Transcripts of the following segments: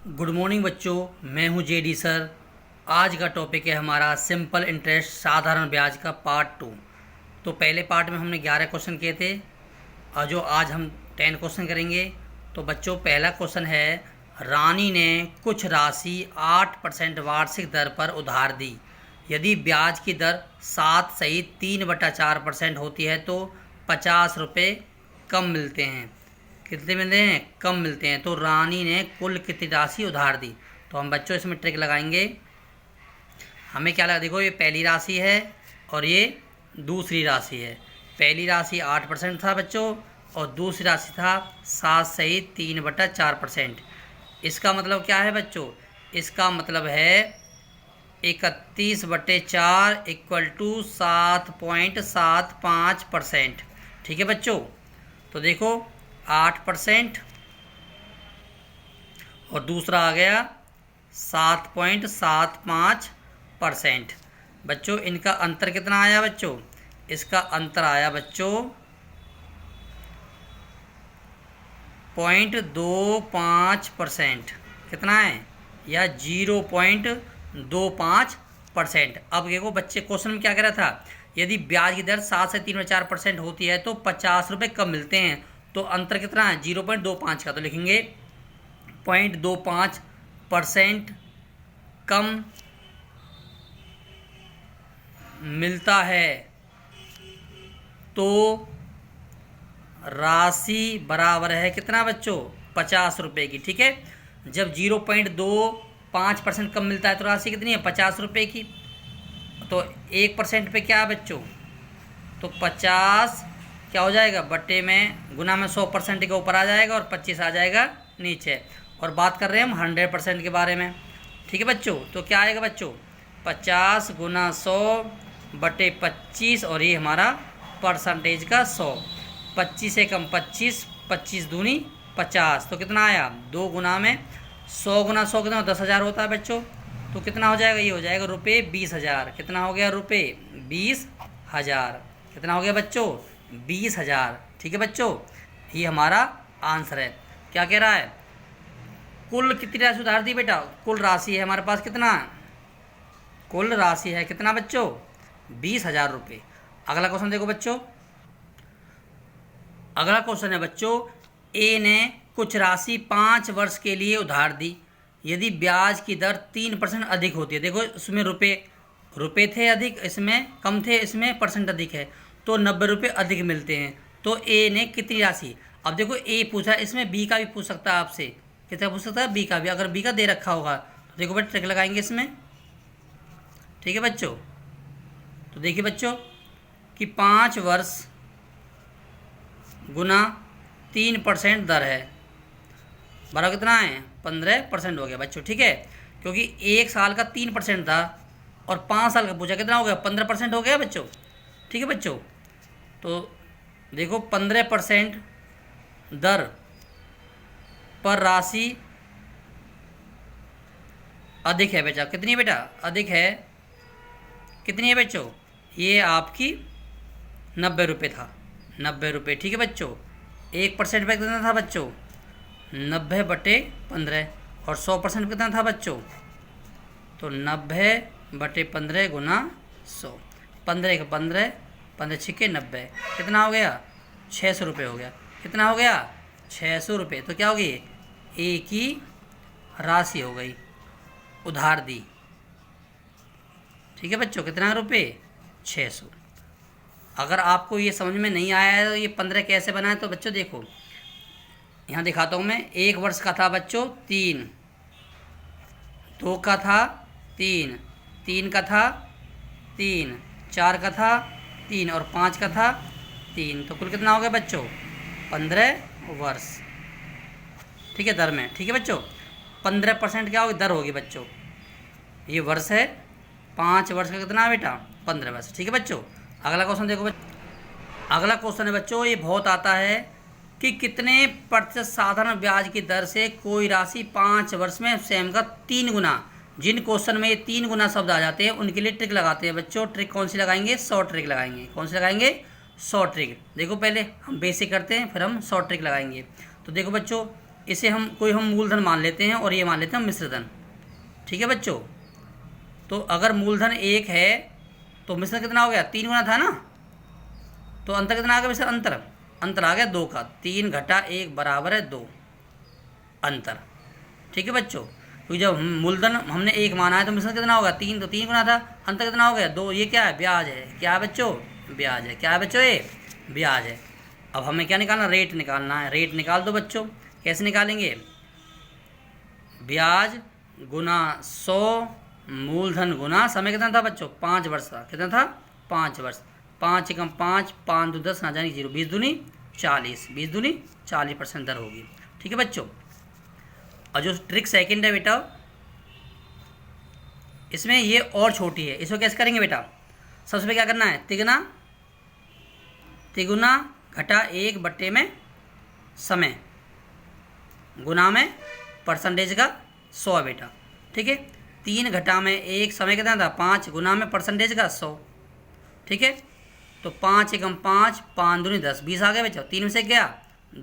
Good morning बच्चों, मैं हूं जेडी सर। आज का टॉपिक है हमारा सिंपल इंटरेस्ट साधारण ब्याज का पार्ट 2। तो पहले पार्ट में हमने 11 क्वेश्चन किए थे और जो आज हम 10 क्वेश्चन करेंगे। तो बच्चों पहला क्वेश्चन है, रानी ने कुछ राशि 8% वार्षिक दर पर उधार दी। यदि ब्याज की दर 7 सहित 3/4% होती है तो 50 रुपये कम मिलते हैं। कितने मिलते हैं? कम मिलते हैं। तो रानी ने कुल कितनी राशि उधार दी? तो हम बच्चों इसमें ट्रिक लगाएंगे। हमें क्या लगा, देखो ये पहली राशि है और ये दूसरी राशि है। पहली राशि 8% था बच्चों और दूसरी राशि था 7 सहित 3/4%। इसका मतलब क्या है बच्चों? इसका मतलब है 31/4 = 7.75%। ठीक है बच्चों। तो देखो 8% और दूसरा आ गया 7.75%। बच्चों इनका अंतर कितना आया बच्चों? इसका अंतर आया बच्चों 0.25%। कितना है? या 0.25%। अब देखो बच्चे क्वेश्चन में क्या कह रहा था, यदि ब्याज की दर 7 से 3/4% होती है तो 50 रुपये कम मिलते हैं। तो अंतर कितना है? 0.25 का। तो लिखेंगे 0.25% कम मिलता है तो राशि बराबर है कितना बच्चों? 50 रुपये की। ठीक है। जब 0.25% कम मिलता है तो राशि कितनी है? 50 रुपये की। तो 1% पे क्या है बच्चों? तो 50 क्या हो जाएगा? बट्टे में गुना में 100% के ऊपर आ जाएगा और 25 आ जाएगा नीचे। और बात कर रहे हैं हम 100% के बारे में। ठीक है बच्चों। तो क्या आएगा बच्चों? 50 गुना 100/25 और ये हमारा परसेंटेज का 100। 25 से कम 25, 25 दूनी 50। तो कितना आया? 2 गुना में 100 गुना 100 कितना? 10,000 होता है बच्चों। तो कितना हो जाएगा? ये हो जाएगा रुपये 20,000। कितना हो गया? रुपये 20,000। कितना हो गया बच्चों? 20,000। ठीक है बच्चों, ये हमारा आंसर है। क्या कह रहा है? कुल कितनी राशि उधार दी बेटा? कुल राशि है हमारे पास कितना? कुल राशि है कितना बच्चों? 20,000 रुपये। अगला क्वेश्चन देखो बच्चों। अगला क्वेश्चन है बच्चों, ए ने कुछ राशि 5 वर्ष के लिए उधार दी। यदि ब्याज की दर 3% अधिक होती है, देखो इसमें रुपये थे अधिक, इसमें कम थे, इसमें परसेंट अधिक है, तो 90 रुपये अधिक मिलते हैं। तो ए ने कितनी राशि? अब देखो ए पूछा, इसमें बी का भी पूछ सकता है आपसे। कितना पूछ सकता है? बी का भी। अगर बी का दे रखा होगा तो देखो बेटा ट्रिक लगाएंगे इसमें। ठीक है बच्चों। तो देखिए बच्चों कि 5 वर्ष गुना 3% दर है, बराबर कितना है? 15% हो गया बच्चों। ठीक है, क्योंकि 1 साल का 3% था और 5 साल का पूछा, कितना हो गया? 15% हो गया बच्चों। ठीक है बच्चों। तो देखो 15% दर पर राशि अधिक है बेटा। कितनी है बेटा? अधिक है। कितनी है बच्चों? ये आपकी 90 रुपये था। 90 रुपये। ठीक है बच्चों। 1% पे कितना था बच्चों? 90/15। और 100% पे कितना था बच्चों? तो 90/15 गुना 100। 15 का 15, 15 छिके 90। कितना हो गया? 600 रुपये हो गया। कितना हो गया? 600 रुपये। तो क्या हो गई? एक ही राशि हो गई, उधार दी। ठीक है बच्चों। कितना रुपये? 600। अगर आपको ये समझ में नहीं आया है तो ये 15 कैसे बना है, तो बच्चों देखो यहाँ दिखाता हूँ मैं। 1 वर्ष का था बच्चों 3, 2 का था 3, 3 का था 3, 4 का था 3 और 5 का था 3। तो कुल कितना हो गया बच्चों? 15 वर्ष। ठीक है, दर में। ठीक है बच्चों। 15% क्या होगी? दर होगी बच्चों। ये वर्ष है, 5 वर्ष का कितना है बेटा? 15 वर्ष। ठीक है बच्चों। अगला क्वेश्चन देखो बच्चों। अगला क्वेश्चन है बच्चों, ये बहुत आता है कि कितने प्रतिशत साधारण ब्याज की दर से कोई राशि 5 वर्ष में स्वयं का 3 गुना। जिन क्वेश्चन में ये 3 गुना शब्द आ जाते हैं उनके लिए ट्रिक लगाते हैं बच्चों। ट्रिक कौन सी लगाएंगे? शॉर्ट ट्रिक लगाएंगे। कौन सी लगाएंगे? Short trick. देखो पहले हम बेसिक करते हैं, फिर हम शॉर्ट ट्रिक लगाएंगे। तो देखो बच्चों, इसे हम मूलधन मान लेते हैं और ये मान लेते हैं मिश्रधन। ठीक है बच्चों, तो अगर मूलधन 1 है तो मिश्रधन कितना हो गया, 3 गुना था ना, तो अंतर कितना आ गया वैसे, अंतर आ गया 2 का। 3 घटा 1 बराबर है 2 अंतर। ठीक है बच्चों, क्योंकि जब मूलधन हमने 1 माना है तो मिश्रधन कितना होगा 3, तो 3 गुना था, अंतर कितना हो गया 2। ये क्या है, ब्याज है। क्या है बच्चों, ब्याज है। क्या है बच्चों, ये ब्याज है। अब हमें क्या निकालना, रेट निकालना है। रेट निकाल दो बच्चों। कैसे निकालेंगे, ब्याज गुना 100 मूलधन गुना समय कितना था बच्चों, 5 वर्ष था। कितना था, 5 वर्ष। 5 एकम 5, 5 दो 10, ना जाने 0, 20 दूनी 40, 20 दूनी 40% दर होगी। ठीक है बच्चों, और जो ट्रिक सेकंड है बेटा, इसमें ये और छोटी है। इसको कैसे करेंगे बेटा, सबसे पहले क्या करना है, तिगुना घटा 1 बट्टे में समय गुना में परसेंटेज का 100 है बेटा। ठीक है, 3 घटा में 1 समय कितना था 5 गुना में परसेंटेज का 100। ठीक है, तो 5 एकम 5, 5 दूनी 10, 20 आ गया बच्चों। 3 में से गया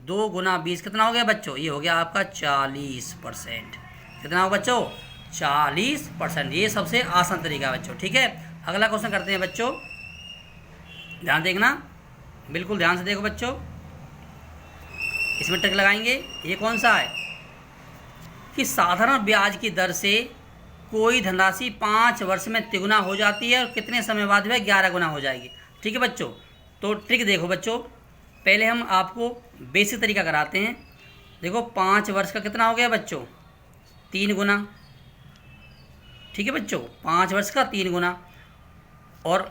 2 गुना 20 कितना हो गया बच्चों, ये हो गया आपका 40%। कितना हो बच्चों, 40%। ये सबसे आसान तरीका है बच्चों। ठीक है, अगला क्वेश्चन करते हैं बच्चों, ध्यान देखना, बिल्कुल ध्यान से देखो बच्चों, इसमें ट्रिक लगाएंगे। ये कौन सा है कि साधारण ब्याज की दर से कोई धनराशि 5 वर्ष में तिगुना हो जाती है और कितने समय बाद वह 11 गुना हो जाएगी। ठीक है बच्चों, तो ट्रिक देखो बच्चों, पहले हम आपको बेसिक तरीका कराते हैं। देखो 5 वर्ष का कितना हो गया बच्चों, 3 गुना। ठीक है बच्चों, 5 वर्ष का 3 गुना, और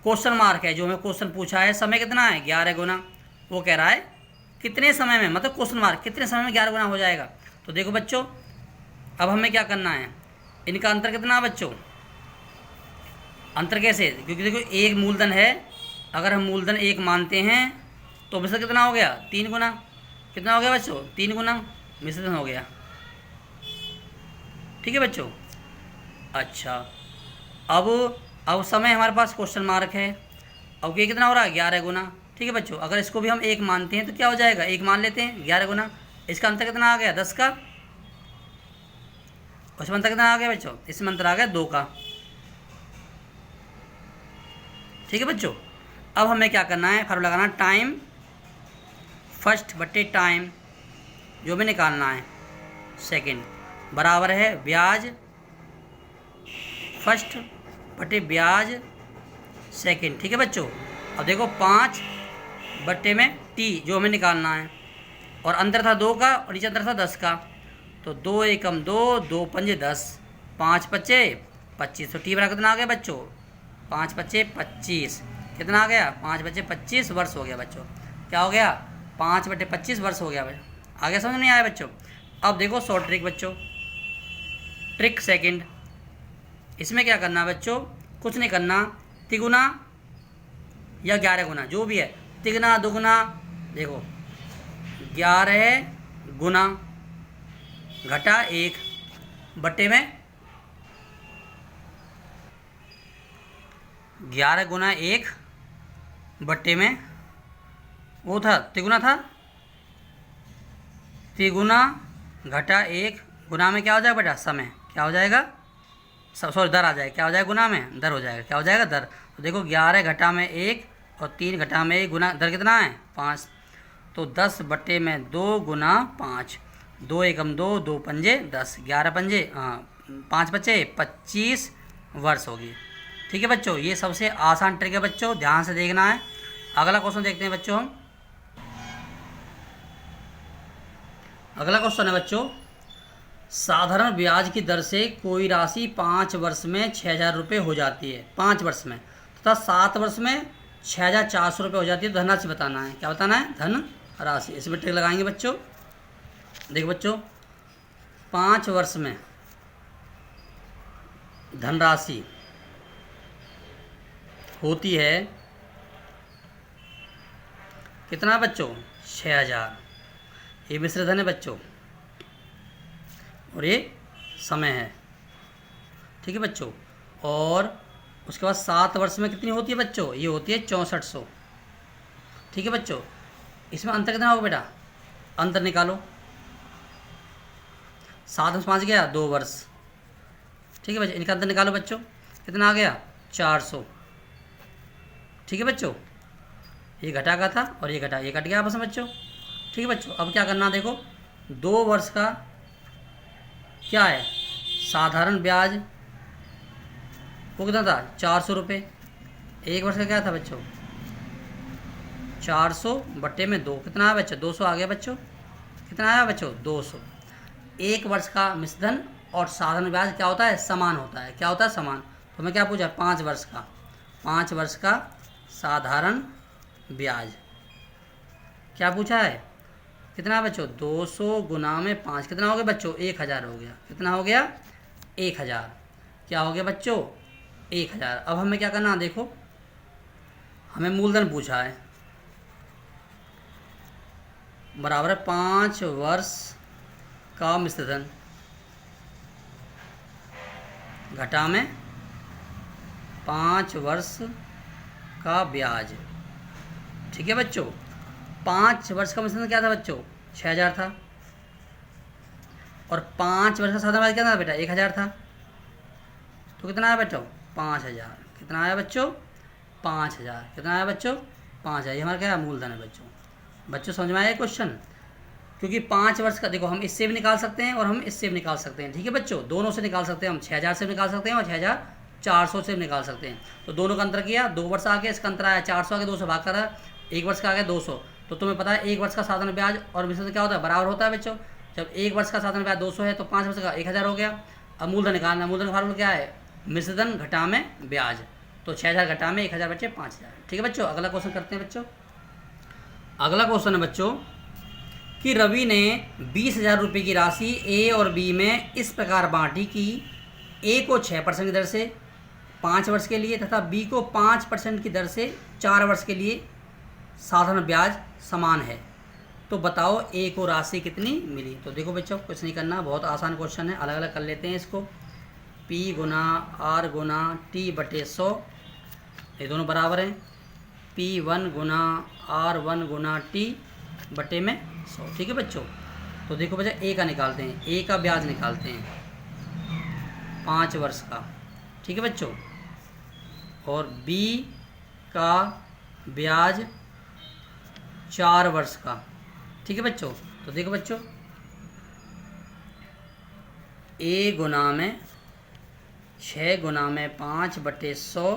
क्वेश्चन मार्क है जो हमें क्वेश्चन पूछा है, समय कितना है 11 गुना। वो कह रहा है कितने समय में, मतलब क्वेश्चन मार्क कितने समय में 11 गुना हो जाएगा। तो देखो बच्चों, अब हमें क्या करना है, इनका अंतर कितना है बच्चों, अंतर कैसे, क्योंकि देखो एक मूलधन है, अगर हम मूलधन 1 मानते हैं तो मिश्रधन कितना हो गया 3 गुना। कितना हो गया बच्चों, 3 गुना मिश्रधन हो गया। ठीक है बच्चों, अच्छा अब समय हमारे पास क्वेश्चन मार्क है। अब ये कितना हो रहा है 11 गुना। ठीक है बच्चों, अगर इसको भी हम 1 मानते हैं तो क्या हो जाएगा, 1 मान लेते हैं, 11 गुना। इसका अंतर कितना आ गया 10 का, उसमें अंतर कितना आ गया बच्चों, इसमें अंतर आ गया 2 का। ठीक है बच्चों, अब हमें क्या करना है, फार्मूला लगाना, टाइम फर्स्ट बट्टे टाइम जो भी निकालना है सेकंड बराबर है ब्याज फर्स्ट बटे ब्याज सेकंड। ठीक है बच्चों, अब देखो 5 बट्टे में टी जो हमें निकालना है, और अंदर था 2 का और नीचे अंदर था 10 का, तो 2 एकम 2, 2 पंजे 10, 5 पच्चे 25, तो टी बराबर कितना आ गया बच्चों, 5 पच्चे 25। कितना आ गया, 5 बच्चे 25 वर्ष हो गया बच्चों। क्या हो गया, 5 बटे 25 वर्ष हो गया भाई। आगे समझ नहीं आया बच्चों। अब देखो शॉर्ट ट्रिक बच्चों, ट्रिक सेकंड, इसमें क्या करना है बच्चों, कुछ नहीं करना, तिगुना या 11 गुना जो भी है, तिगुना दुगुना, देखो 11 गुना घटा 1 बट्टे में 11 गुना 1 बट्टे में वो था तिगुना था, तिगुना घटा 1 गुना में क्या हो जाएगा बेटा, समय क्या हो जाएगा, सॉरी दर आ जाएगा, क्या हो जाएगा गुना में दर हो जाएगा, क्या हो जाएगा दर। तो देखो 11 घटा में 1 और 3 घटा में 1 गुना दर कितना है 5, तो 10 बट्टे में 2 गुना 5, 2 एकम 2, 2 पंजे 10, 11 पंजे 5 बच्चे 25 वर्ष होगी। ठीक है बच्चों, ये सबसे आसान ट्रिक है बच्चों, ध्यान से देखना है। अगला क्वेश्चन देखते हैं बच्चों हम। अगला क्वेश्चन है बच्चों, साधारण ब्याज की दर से कोई राशि 5 वर्ष में 6,000 रुपये हो जाती है, 5 वर्ष में, तथा 7 वर्ष में 6,400 रुपये हो जाती है, तो धनराशि बताना है। क्या बताना है, धन राशि। इसमें ट्रिक लगाएंगे बच्चों। देखो बच्चों, 5 वर्ष में धनराशि होती है कितना बच्चों, 6,000। ये मिश्रधन है बच्चों और ये समय है। ठीक है बच्चों, और उसके बाद 7 वर्ष में कितनी होती है बच्चों, ये होती है 6400। ठीक है बच्चों, इसमें अंतर कितना होगा बेटा, अंतर निकालो, 7 + 5 गया 2 वर्ष। ठीक है बच्चों, इनका अंतर निकालो बच्चों, कितना आ गया 400। ठीक है बच्चों, ये घटा का था और ये घटा, ये कट गया आपस में बच्चों। ठीक है बच्चों, अब क्या करना देखो, 2 वर्ष का क्या है साधारण ब्याज, वो कितना था 400 रुपये। 1 वर्ष का क्या था बच्चों 400 बट्टे में 2, कितना आया बच्चों 200 आ गया बच्चों। कितना आया बच्चों 200। 1 वर्ष का मिश्रधन और साधारण ब्याज क्या होता है समान होता है। क्या होता है समान। तो हमें क्या पूछा 5 वर्ष का, 5 वर्ष का साधारण ब्याज क्या पूछा है, कितना बच्चों 200 गुना में 5, कितना हो गया बच्चों 1000 हो गया। कितना हो गया 1000। क्या हो गया बच्चों 1000। अब हमें क्या करना देखो, हमें मूलधन पूछा है बराबर है 5 वर्ष का मिश्रधन घटा में 5 वर्ष का ब्याज। ठीक है बच्चों, 5 वर्ष का मिश्रधन क्या था बच्चों 6000 था, और 5 वर्ष का साधारण ब्याज क्या था बेटा 1000 था। तो कितना आया बच्चों 5000। कितना आया बच्चों 5000। कितना आया बच्चों 5000। ये हमारा क्या है मूलधन है बच्चों। बच्चों समझ में आया क्वेश्चन, क्योंकि 5 वर्ष का देखो हम इससे भी निकाल सकते हैं और हम इससे भी निकाल सकते हैं। ठीक है बच्चों, दोनों से निकाल सकते हैं हम, 6000 से भी निकाल सकते हैं और 6400 से भी निकाल सकते हैं। तो दोनों का अंतर किया, 2 वर्ष आ गया, इसका अंतर आया 400 आ गया, 200 भाग करा, 1 वर्ष का आ गया 200। तो तुम्हें पता है 1 वर्ष का साधारण ब्याज और मिश्रधन क्या होता है बराबर होता है बच्चों। जब 1 वर्ष का साधारण ब्याज 200 है तो 5 वर्ष का 1000 हो गया। अब मूलधन निकालना, मूलधन फार्मूला क्या है मिश्रधन घटा में ब्याज, तो 6000 घटा में 1000 बच्चे 5000। ठीक है बच्चों, अगला क्वेश्चन करते हैं बच्चों। अगला क्वेश्चन है बच्चों कि रवि ने 20,000 रुपये की राशि ए और बी में इस प्रकार बांटी कि ए को 6% की दर से 5 वर्ष के लिए तथा बी को 5% की दर से 4 वर्ष के लिए साधारण ब्याज समान है। तो बताओ ए को राशि कितनी मिली। तो देखो बच्चों कुछ नहीं करना, बहुत आसान क्वेश्चन है, अलग अलग कर लेते हैं इसको। P गुना R गुना T बटे 100, ये दोनों बराबर हैं। P1 गुना R1 गुना T बटे में 100। ठीक है बच्चों, तो देखो बच्चा ए का निकालते हैं, ए का ब्याज निकालते हैं 5 वर्ष का। ठीक है बच्चों, और बी का ब्याज 4 वर्ष का। ठीक है बच्चों, तो देखो बच्चों ए गुना में 6 गुना में 5 बटे 100,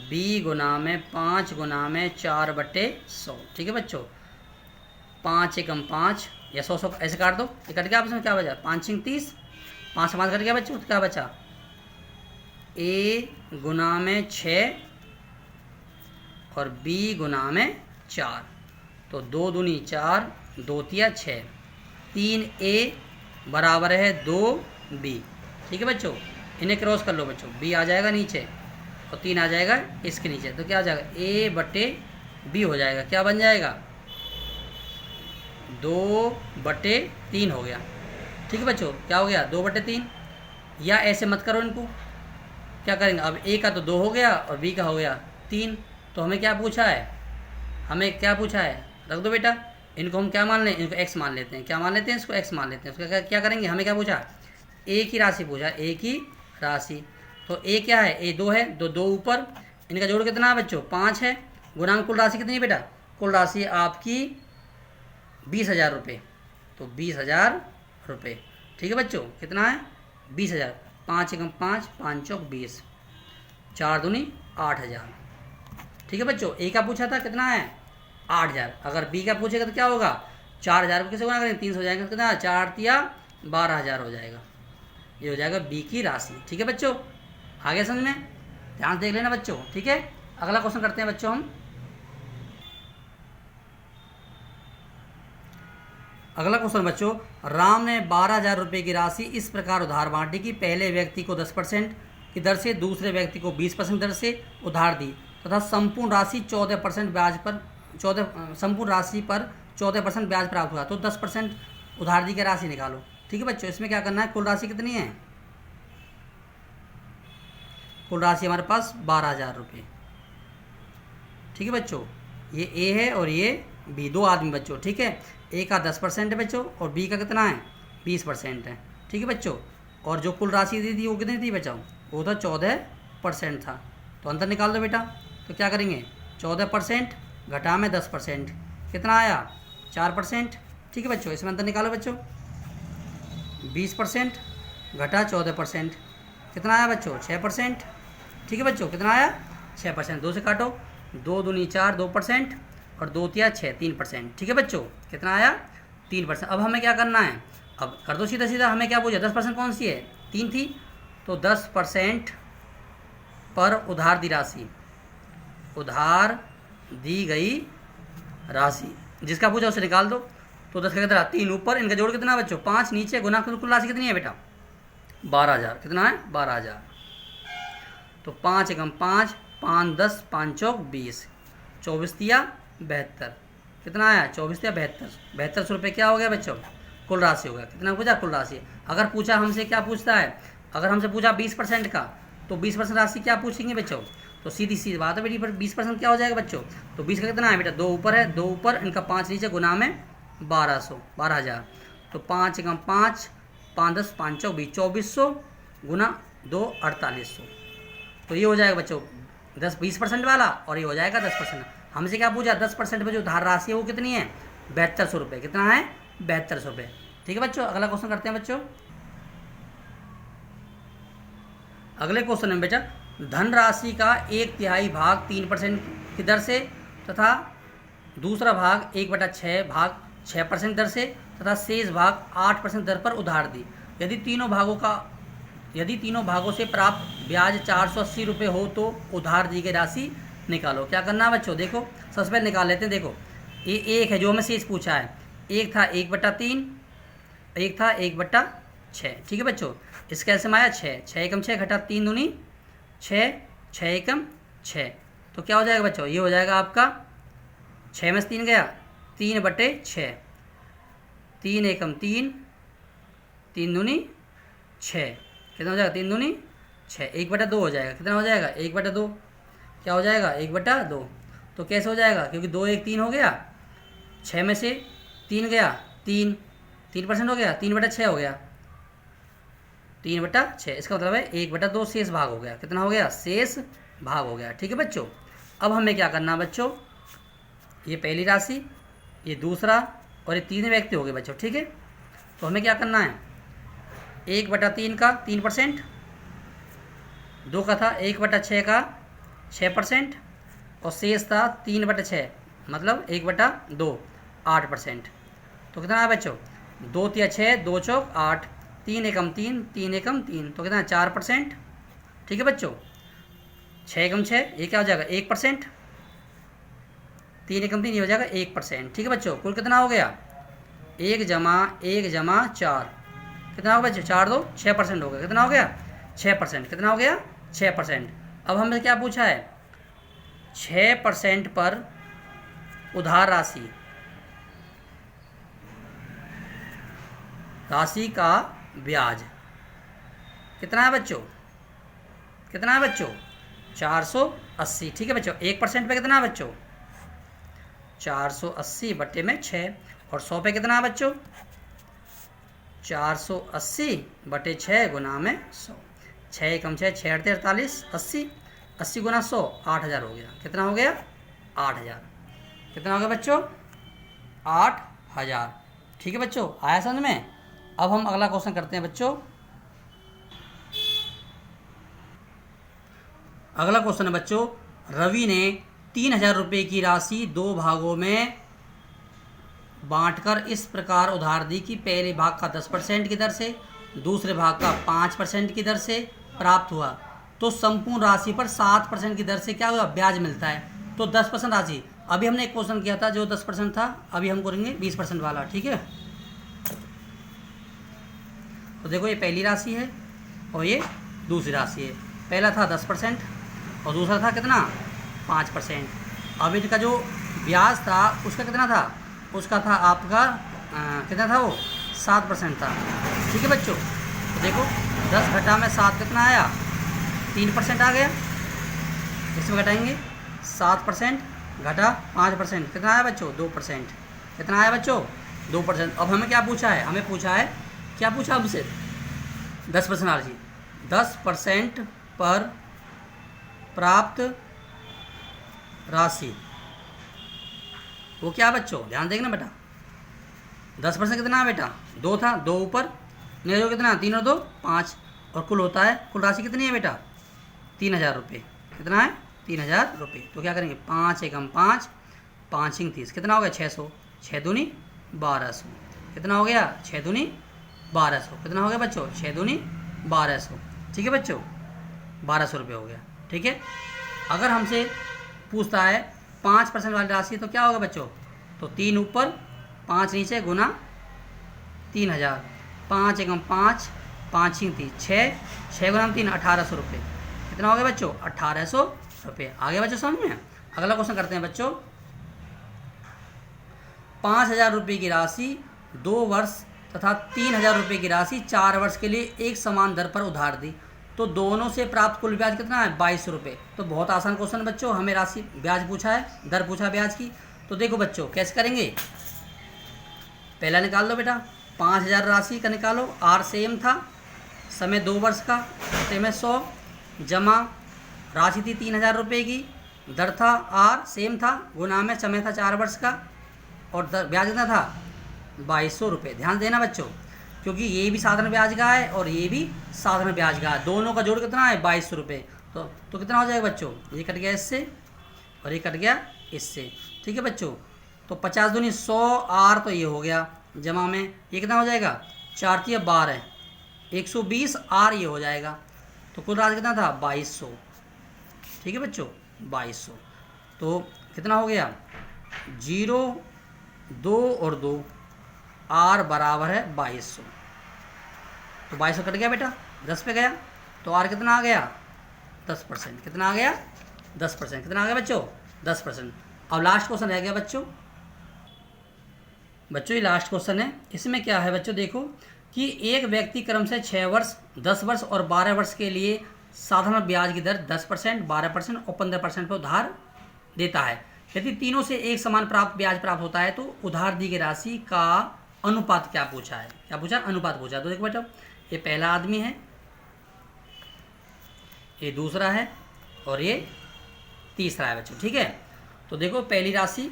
बी गुना में 5 गुना में 4 बटे 100। ठीक है बच्चों, 5 एकम 5 या 100 ऐसे काट दो, ये कट गया आपस में, क्या बचा 5 छिंग 30, 5 से 5 कट गया बच्चों, तो क्या बचा ए गुना में 6 और बी गुना में 4, तो 2 दूनी 4, 2 तिया 6, 3 ए बराबर है 2 बी। ठीक है बच्चों, इन्हें क्रॉस कर लो बच्चों, बी आ जाएगा नीचे और 3 आ जाएगा इसके नीचे, तो क्या आ जाएगा ए बटे बी हो जाएगा। क्या बन जाएगा 2/3 हो गया। ठीक है बच्चों, क्या हो गया 2/3। या ऐसे मत करो इनको, क्या करेंगे अब ए का तो 2 हो गया और बी का हो गया 3, तो हमें क्या पूछा है, हमें क्या पूछा है, रख दो बेटा, इनको हम क्या मान लें, इनको x मान लेते हैं। क्या मान लेते हैं, इसको x मान लेते हैं। उसका क्या करेंगे, हमें क्या पूछा a की राशि पूछा, a की राशि। तो a क्या है, a 2 है, 2 ऊपर, इनका जोड़ कितना है बच्चों 5 है, गुणांक कुल राशि कितनी है बेटा, कुल राशि आपकी 20,000 रुपये, तो 20,000 रुपये। ठीक है बच्चों, कितना है 20,000, 5 एकम 5, 5 चौक 20, 4 दूनी 8,000। ठीक है बच्चों, ए का पूछा था कितना है 8,000, अगर बी का पूछेगा तो क्या होगा 4,000 को किसे गुना करेंगे 300 हो जाएगा, कितना 4 तिया 12,000 हो जाएगा। ये हो जाएगा बी की राशि। ठीक है बच्चों, आगे समझ में, ध्यान देख लेना बच्चों। ठीक है, अगला क्वेश्चन करते हैं बच्चों हम। अगला क्वेश्चन बच्चों, राम ने 12,000 रुपये की राशि इस प्रकार उधार बांटी कि पहले व्यक्ति को 10% की दर से दूसरे व्यक्ति को 20% दर से उधार दी तथा संपूर्ण राशि 14% ब्याज पर संपूर्ण राशि पर 14% ब्याज प्राप्त हुआ। तो 10% उधार दी की राशि निकालो। ठीक है बच्चों, इसमें क्या करना है, कुल राशि कितनी है, कुल राशि हमारे पास 12,000 रुपये। ठीक है बच्चों, ये ए है और ये बी, 2 आदमी बच्चों। ठीक है, ए का 10% है बच्चों और बी का कितना है 20% है। ठीक है बच्चों, और जो कुल राशि दी थी वो कितनी थी बच्चों, वो था 14% था। तो अंतर निकाल दो बेटा। तो क्या करेंगे, 14% घटा में 10% कितना आया, 4%। ठीक है बच्चों, इसमें अंतर निकालो बच्चों। 20% घटा 14% कितना आया बच्चों, 6%। ठीक है बच्चों, कितना आया, 6%। 2 से काटो, 2 दूनी 4, 2%, और 2 तिया 6, 3%। ठीक है बच्चों, कितना आया, 3%। अब हमें क्या करना है, अब कर दो सीधा सीधा। हमें क्या पूछा, 10% कौन सी है, 3 थी, तो 10% पर उधार दी राशि, उधार दी गई राशि जिसका पूछा उसे निकाल दो। तो 10 का कितना, 3 ऊपर, इनका जोड़ कितना बच्चों, 5 नीचे, गुना कुल राशि कितनी है बेटा, 12,000। कितना है, 12,000। तो 5 एकम 5, 5 10, 5 चौक 20, 24 तिया 72। कितना आया, 24 तिया 72, 7200 रुपये क्या हो गया बच्चों, कुल राशि हो गया। कितना पूछा, कुल राशि। अगर पूछा हमसे क्या पूछता है, अगर हमसे पूछा 20% का, तो 20% राशि क्या पूछेंगे बच्चों, तो सीधी सीधी बात है बेटी, पर 20% क्या हो जाएगा बच्चों, तो 20 का कितना है बेटा, 2 ऊपर है, 2 ऊपर, इनका 5 नीचे, गुना में 12,000। तो 5 एकम 5, 5 10, 5 चौक 20, 2400 गुना 2, 4800। तो ये हो जाएगा बच्चों 20% वाला, और ये हो जाएगा 10%। हमसे क्या पूछा, 10% में जो उधार राशि है वो कितनी है, 7200 रुपये। कितना है, 7200 रुपये। ठीक है बच्चों, अगला क्वेश्चन करते हैं बच्चों। अगले क्वेश्चन में बेटा, धनराशि का 1/3 भाग 3% की दर से तथा दूसरा भाग 1/6 भाग 6% दर से तथा शेष भाग 8% दर पर उधार दी। यदि तीनों भागों से प्राप्त ब्याज 480 रुपये हो तो उधार दी गई राशि निकालो। क्या करना है बच्चों, देखो सबसे पहले निकाल लेते हैं। देखो ये एक है जो हमें शेष पूछा है, एक था 1/3, एक था 1/6। ठीक है बच्चों, इसका कैसे आया 6, 6 एकम 6 घटा 3 दूनी 6, 6 एकम 6। तो क्या हो जाएगा बच्चों, ये हो जाएगा आपका 6 में से 3 गया, 3/6, 3 एकम 3, 3 दूनी 6, कितना हो जाएगा, 3 दूनी 6, 1/2 हो जाएगा। कितना हो जाएगा, 1/2। क्या हो जाएगा, 1/2। तो कैसे हो जाएगा, क्योंकि 2 1 3 हो गया, 6 में से 3 गया, 3% हो गया, 3/6 हो गया, 3/6। इसका मतलब है 1/2 शेष भाग हो गया। कितना हो गया, शेष भाग हो गया। ठीक है बच्चों, अब हमें क्या करना है बच्चों, ये पहली राशि, ये दूसरा, और ये 3 व्यक्ति हो गए बच्चों। ठीक है, तो हमें क्या करना है, 1/3 का 3%, 2 का था 1/6 का 6%, और शेष था 3/6 मतलब 1/2 8%। तो कितना है बच्चों, 2 तिया 6, 2 चौक 8, 3 एकम 3, 3 एकम 3, तो कितना है 4%। ठीक है बच्चों, 6 एकम 6, ये क्या हो जाएगा 1%, 3 एकम 3 ये हो जाएगा 1%। ठीक है बच्चों, कुल कितना हो गया, 1 जमा 1 जमा 4, कितना होगा बच्चों, 4 2 6% हो गया। कितना हो गया, 6%। कितना हो गया, 6%। अब हमने क्या पूछा है, 6% पर उधार राशि का ब्याज कितना है बच्चों, कितना है बच्चों, 480। ठीक है बच्चों, 1% पे कितना है बच्चों, 480 बटे में 6, और 100 पे कितना है बच्चों, 480 बटे 6 गुना में 100, 6 एकम 6, 6 अड़ते 48, 80 गुना 100, 8,000 हो गया। कितना हो गया, 8,000। कितना हो गया बच्चों, 8,000। ठीक है बच्चों, आया समझ में। अब हम अगला क्वेश्चन करते हैं बच्चों। अगला क्वेश्चन है बच्चों, रवि ने 3,000 रुपये की राशि 2 भागों में बांटकर इस प्रकार उधार दी कि पहले भाग का 10% की दर से, दूसरे भाग का 5% की दर से प्राप्त हुआ, तो संपूर्ण राशि पर 7% की दर से क्या हुआ, ब्याज मिलता है। तो 10% राशि, अभी हमने एक क्वेश्चन किया था जो 10% था, अभी हम करेंगे 20% वाला। ठीक है, तो देखो ये पहली राशि है और ये दूसरी राशि है। पहला था 10% और दूसरा था कितना, 5%। अब इनका जो ब्याज था उसका कितना था, उसका था आपका कितना था वो, 7% था। ठीक है बच्चों, तो देखो 10 घटा में 7 कितना आया, 3% आ गया। इसमें घटाएंगे 7% घटा 5% कितना आया बच्चों, 2%। कितना आया बच्चों, 2%। अब हमें क्या पूछा है, हमें पूछा है क्या पूछा हमसे? 10% राशि, 10% पर प्राप्त राशि वो क्या बच्चों, ध्यान देखना बेटा। 10% कितना है बेटा? 2 था, 2 ऊपर नहीं, कितना, 3 और 2 5, और कुल होता है, कुल राशि कितनी है बेटा? 3000 रुपये। कितना है? 3000 रुपये। तो क्या करेंगे? 5 एकम 5, 5 इंग 30, कितना हो गया? 600, 6 दूनी 1200। कितना हो गया? 6 दूनी 1200। कितना हो गया बच्चों? 6 दूनी 1200। ठीक है बच्चों, 1200 रुपये हो गया। ठीक है, अगर हमसे पूछता है 5% वाली राशि तो क्या होगा बच्चों? तो 3 ऊपर 5 नीचे गुना 3000, 5 एकम 5, 5 इंग 30, 6 गुना 3 1800 रुपये। कितना हो गया बच्चों? 1800 रुपये। आगे बच्चों समझ में? अगला क्वेश्चन करते हैं बच्चों। 5000 रुपये की राशि 2 वर्ष तथा 3000 रुपये की राशि 4 वर्ष के लिए एक समान दर पर उधार दी, तो दोनों से प्राप्त कुल ब्याज कितना है? 2200 रुपये। तो बहुत आसान क्वेश्चन बच्चों, हमें राशि ब्याज पूछा है, दर पूछा ब्याज की। तो देखो बच्चों कैसे करेंगे, पहला निकाल लो बेटा, 5000 राशि का निकालो, आर सेम था, समय 2 वर्ष का, समय 100, जमा राशि थी 3000 रुपये की, दर था आर सेम था, गुना में समय था 4 वर्ष का, और ब्याज कितना था? 2200 रुपये। ध्यान देना बच्चों, क्योंकि ये भी साधारण ब्याज का है और ये भी साधारण ब्याज का है, दोनों का जोड़ कितना है? 2200 रुपये। तो कितना हो जाएगा बच्चों? ये कट गया इससे और ये कट गया इससे। ठीक है बच्चों, तो 50 दूनी 100, आर तो ये हो गया, जमा में ये कितना हो जाएगा? 4 तिया 12, 120, आर ये हो जाएगा। तो कुल राशि कितना था? 2200। ठीक है बच्चों, 2200। तो कितना हो गया? 0, 2 और 2, आर बराबर है 2200। तो 2200 कट गया बेटा, 10 पे गया, तो आर कितना आ गया? 10%। कितना आ गया? 10%। कितना आ गया बच्चों? 10%। अब लास्ट क्वेश्चन रह गया बच्चों। ये लास्ट क्वेश्चन है। इसमें क्या है बच्चों, देखो कि एक व्यक्ति क्रम से 6 वर्ष, 10 वर्ष और 12 वर्ष के लिए साधारण ब्याज की दर 10%, 12% और 15% पर उधार देता है। यदि तीनों से एक समान ब्याज प्राप्त होता है तो उधार दी गई राशि का अनुपात क्या पूछा है? क्या पूछा? अनुपात पूछा। तो देखो बेटा, ये पहला आदमी है, ये दूसरा है और ये तीसरा है बच्चों। ठीक है, तो देखो पहली राशि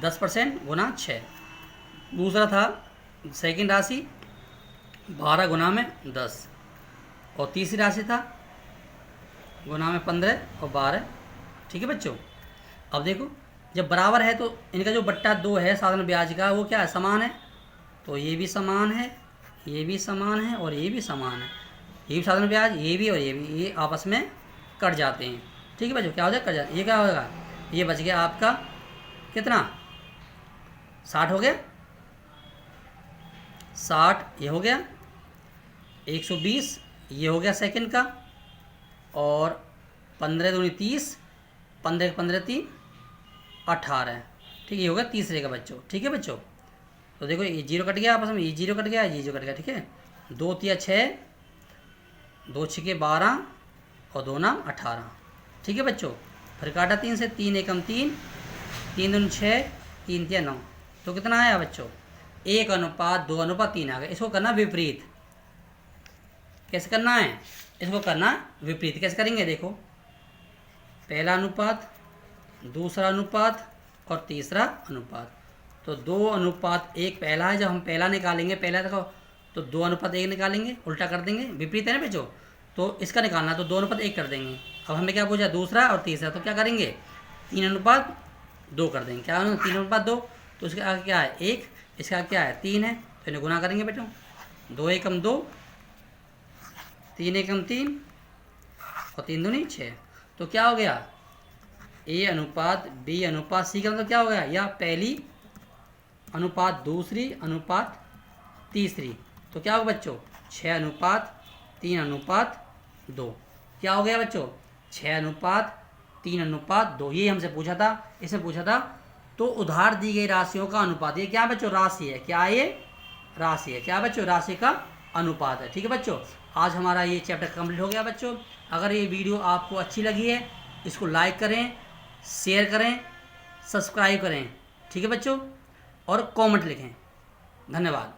10% गुना 6, दूसरा था सेकंड राशि 12 गुना में 10, और तीसरी राशि था गुना में 15 और 12। ठीक है बच्चों, अब देखो जब बराबर है तो इनका जो बट्टा 2 है साधारण ब्याज का, वो क्या है? समान है। तो ये भी समान है, ये भी समान है और ये भी समान है, ये भी साधारण ब्याज, ये भी और ये आपस में कट जाते हैं। ठीक है बच्चों, क्या हो जाएगा? कट जाते। ये क्या होगा? ये बच गया आपका कितना? 60 हो गया, 60 ये हो गया, 120 ये हो गया सेकंड का, और 15 दूनी 30, 15 15 3 18। ठीक है, ये हो गया तीसरे का बच्चों। ठीक है बच्चों, तो देखो ये 0 कट गया आपस में, ये 0 कट गया, ये 0 कट गया। ठीक है, 2 तिया 6, 2 6 12 और 2 नाम 18। ठीक है बच्चों, फिर काटा 3 से, 3 एकम 3, 3 दूनी 6, 3 तिया 9। तो कितना आया बच्चों? 1:2:3 आ गया। इसको करना विपरीत। कैसे करना है? इसको करना विपरीत। कैसे करेंगे? देखो, पहला अनुपात, दूसरा अनुपात और तीसरा अनुपात। तो 2:1 पहला है, जब हम पहला निकालेंगे, पहला देखो तो 2:1 निकालेंगे, उल्टा कर देंगे, विपरीत है ना बच्चों। तो इसका निकालना तो 2:1 कर देंगे। अब हमें क्या पूछा? दूसरा और तीसरा, तो क्या करेंगे? 3:2 कर देंगे। क्या 3:2? तो इसके आगे क्या है? 1, इसका क्या है? 3 है, तो इन्हें गुना करेंगे बेटा, 2 एकम 2, 3 एकम 3 और 3 दूनी 6। तो क्या हो गया? A अनुपात B अनुपात C का मतलब क्या हो गया? या पहली अनुपात दूसरी अनुपात तीसरी। तो क्या होगा बच्चों? 6:3:2। क्या हो गया बच्चों? 6:3:2। ये हमसे पूछा था, इसमें पूछा था तो उधार दी गई राशियों का अनुपात। ये क्या बच्चों? राशि है। क्या ये? राशि है। क्या बच्चों? राशि का अनुपात है। ठीक है बच्चों, आज हमारा ये चैप्टर कंप्लीट हो गया बच्चों। अगर ये वीडियो आपको अच्छी लगी है, इसको लाइक करें, शेयर करें, सब्सक्राइब करें। ठीक है बच्चों, और कमेंट लिखें। धन्यवाद।